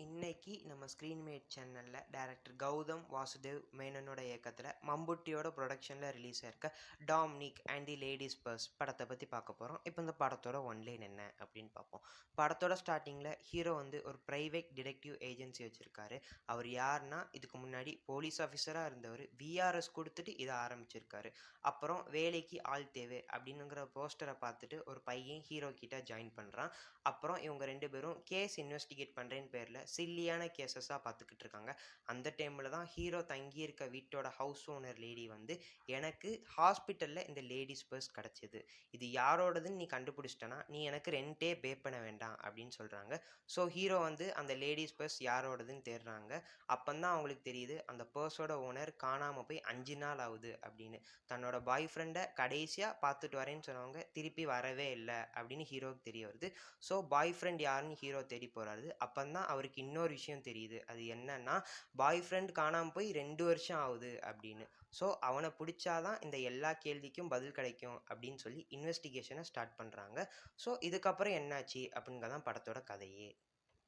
இன்னைக்கு நம்ம ஸ்க்ரீன்மேட் சேனலில் டைரக்டர் கௌதம் வாசுதேவ் மேனனோட இயக்கத்தில் மம்புட்டியோட ப்ரொடக்ஷனில் ரிலீஸ் ஆயிருக்க Dominic and the ladies purse படத்தை பற்றி பார்க்க போகிறோம். இப்போ இந்த படத்தோட ஒன்லைன் என்ன அப்படின்னு பார்ப்போம். படத்தோட ஸ்டார்டிங்கில் ஹீரோ வந்து ஒரு ப்ரைவேட் டிடெக்டிவ் ஏஜென்சி வச்சுருக்காரு. அவர் யாருன்னா, இதுக்கு முன்னாடி போலீஸ் ஆஃபீஸராக இருந்தவர் விஆர்எஸ் கொடுத்துட்டு இதை ஆரம்பிச்சிருக்காரு. அப்புறம் வேலைக்கு ஆள் தேவை அப்படின்னுங்கிற போஸ்டரை பார்த்துட்டு ஒரு பையன் ஹீரோ கிட்ட ஜாயின் பண்ணுறான். அப்புறம் இவங்க ரெண்டு பேரும் கேஸ் இன்வெஸ்டிகேட் பண்ணுறேன்னு பேரில் சில்லியான கேசஸாக பார்த்துக்கிட்டு இருக்காங்க. அந்த டைமில் தான் ஹீரோ தங்கியிருக்க வீட்டோட ஹவுஸ் ஓனர் லேடி வந்து, எனக்கு ஹாஸ்பிட்டலில் இந்த லேடிஸ் பர்ஸ் கிடச்சிது, இது யாரோடதுன்னு நீ கண்டுபிடிச்சிட்டனா நீ எனக்கு ரெண்டே பே பண்ண வேண்டாம் அப்படின்னு சொல்கிறாங்க. ஸோ ஹீரோ வந்து அந்த லேடிஸ் பர்ஸ் யாரோடதுன்னு தேடுறாங்க. அப்போந்தான் அவங்களுக்கு தெரியுது அந்த பர்ஸோட ஓனர் காணாமல் போய் 5 நாள் ஆகுது அப்படின்னு. தன்னோட பாய் ஃப்ரெண்டை கடைசியாக பார்த்துட்டு வரேன்னு சொன்னவங்க திருப்பி வரவே இல்லை அப்படின்னு ஹீரோவுக்கு தெரிய வருது. ஸோ பாய் ஃப்ரெண்ட் யாருன்னு ஹீரோ தேடி போகிறாரு. அப்போந்தான் அவருக்கு இன்னொரு விஷயம் தெரியுது. அது என்னன்னா, பாய் ஃப்ரெண்ட் காணாமல் போய் 2 வருஷம் ஆகுது அப்படின்னு. ஸோ அவனை பிடிச்சாதான் இந்த எல்லா கேள்விக்கும் பதில் கிடைக்கும் அப்படின்னு சொல்லி இன்வெஸ்டிகேஷனை ஸ்டார்ட் பண்ணுறாங்க. ஸோ இதுக்கப்புறம் என்னாச்சு அப்படிங்கிறதான் படத்தோட கதையே.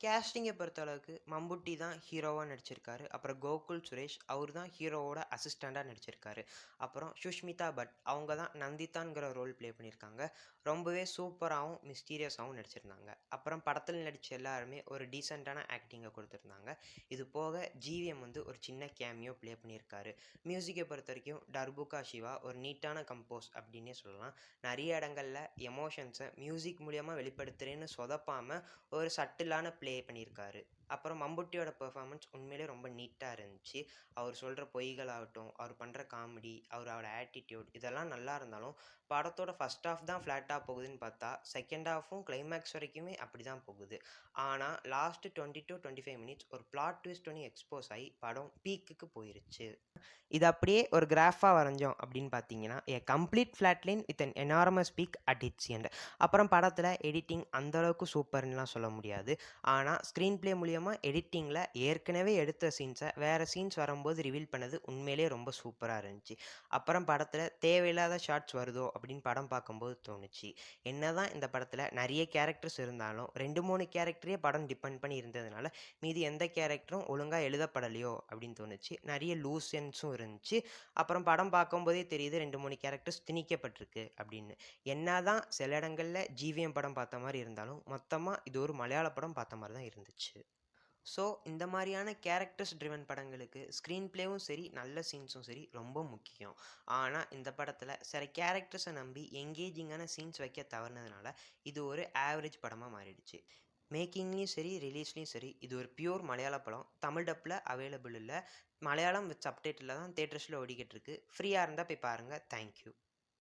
கேஸ்டிங்கை பொறுத்தளவுக்கு மம்புட்டி தான் ஹீரோவாக நடிச்சிருக்காரு. அப்புறம் கோகுல் சுரேஷ் அவர் தான் ஹீரோவோட அசிஸ்டண்ட்டாக நடிச்சிருக்காரு. அப்புறம் சுஷ்மிதா பட் அவங்க தான் நந்திதாங்கிற ரோல் ப்ளே பண்ணியிருக்காங்க. ரொம்பவே சூப்பராகவும் மிஸ்டீரியஸாகவும் நடிச்சிருந்தாங்க. அப்புறம் படத்தில் நடித்த எல்லாருமே ஒரு டீசெண்டான ஆக்டிங்கை கொடுத்துருந்தாங்க. இது போக ஜிவிஎம் வந்து ஒரு சின்ன கேமியோ ப்ளே பண்ணியிருக்காரு. மியூசிக்கை பொறுத்த வரைக்கும் டர்புகா சிவா ஒரு நீட்டான கம்போஸ் அப்படின்னே சொல்லலாம். நிறைய இடங்களில் எமோஷன்ஸை மியூசிக் மூலியமாக வெளிப்படுத்துகிறேன்னு சொதப்பாமல் ஒரு சட்டிலான ப்ளே பண்ணியிருக்காரு. அப்புறம் மம்புட்டியோட பெர்ஃபார்மன்ஸ் உண்மையிலே ரொம்ப நீட்டாக இருந்துச்சு. அவர் சொல்கிற பொய்களாகட்டும், அவர் பண்ணுற காமெடி, அவரோட ஆட்டிடியூட் இதெல்லாம் நல்லா இருந்தாலும், படத்தோட ஃபஸ்ட் ஹாஃப் தான் ஃப்ளாட்டாக போகுதுன்னு பார்த்தா செகண்ட் ஹாஃபும் கிளைமேக்ஸ் வரைக்குமே அப்படி தான் போகுது. ஆனால் லாஸ்ட்டு 20 to 25 மினிட்ஸ் ஒரு பிளாட் ட்விஸ்ட் ஒன்று எக்ஸ்போஸ் ஆகி படம் பீக்குக்கு போயிருச்சு. இது அப்படியே ஒரு கிராஃபாக வரைஞ்சோம் அப்படின்னு பார்த்தீங்கன்னா, a complete flat line with an enormous peak at its end. அப்புறம் படத்தில் எடிட்டிங் அந்தளவுக்கு சூப்பர்னுலாம் சொல்ல முடியாது. ஆனால் ஸ்க்ரீன் ப்ளே மூலியமாக எடிட்டிங்கில் ஏற்கனவே எடுத்த சீன்ஸை வேறு சீன்ஸ் வரும்போது ரிவீல் பண்ணது உண்மையிலே ரொம்ப சூப்பராக இருந்துச்சு. அப்புறம் படத்தில் தேவையில்லாத ஷார்ட்ஸ் வருதோ அப்படின்னு படம் பார்க்கும்போது தோணுச்சு. என்னதான் இந்த படத்தில் நிறைய கேரக்டர்ஸ் இருந்தாலும் 2-3 கேரக்டரே படம் டிபெண்ட் பண்ணி இருந்ததுனால மீதி எந்த கேரக்டரும் ஒழுங்காக எழுதப்படலையோ அப்படின்னு தோணுச்சு. நிறைய லூஸ் சென்ஸும் இருந்துச்சு. அப்புறம் படம் பார்க்கும்போதே தெரியுது 2-3 கேரக்டர்ஸ் திணிக்கப்பட்டிருக்கு அப்படின்னு. என்னதான் சில இடங்களில் ஜிவிஎம் படம் பார்த்த மாதிரி இருந்தாலும் மொத்தமாக இது ஒரு மலையாள படம் பார்த்த மாதிரி தான் இருந்துச்சு. ஸோ இந்த மாதிரியான கேரக்டர்ஸ் ட்ரிவன் படங்களுக்கு ஸ்க்ரீன் ப்ளேவும் சரி, நல்ல சீன்ஸும் சரி ரொம்ப முக்கியம். ஆனால் இந்த படத்தில் சில கேரக்டர்ஸை நம்பி எங்கேஜிங்கான சீன்ஸ் வைக்க தவறுனதுனால இது ஒரு ஆவரேஜ் படமாக மாறிடுச்சு. மேக்கிங்லேயும் சரி, ரிலீஸ்லேயும் சரி இது ஒரு பியூர் மலையாள படம். தமிழ் டப்பில் அவைலபிள் இல்லை. மலையாளம் வித் சப்டைட்டில் தான் தேட்டர்ஸில் ஓடிக்கிட்டு இருக்கு. ஃப்ரீயாக இருந்தால் போய் பாருங்கள். தேங்க்யூ.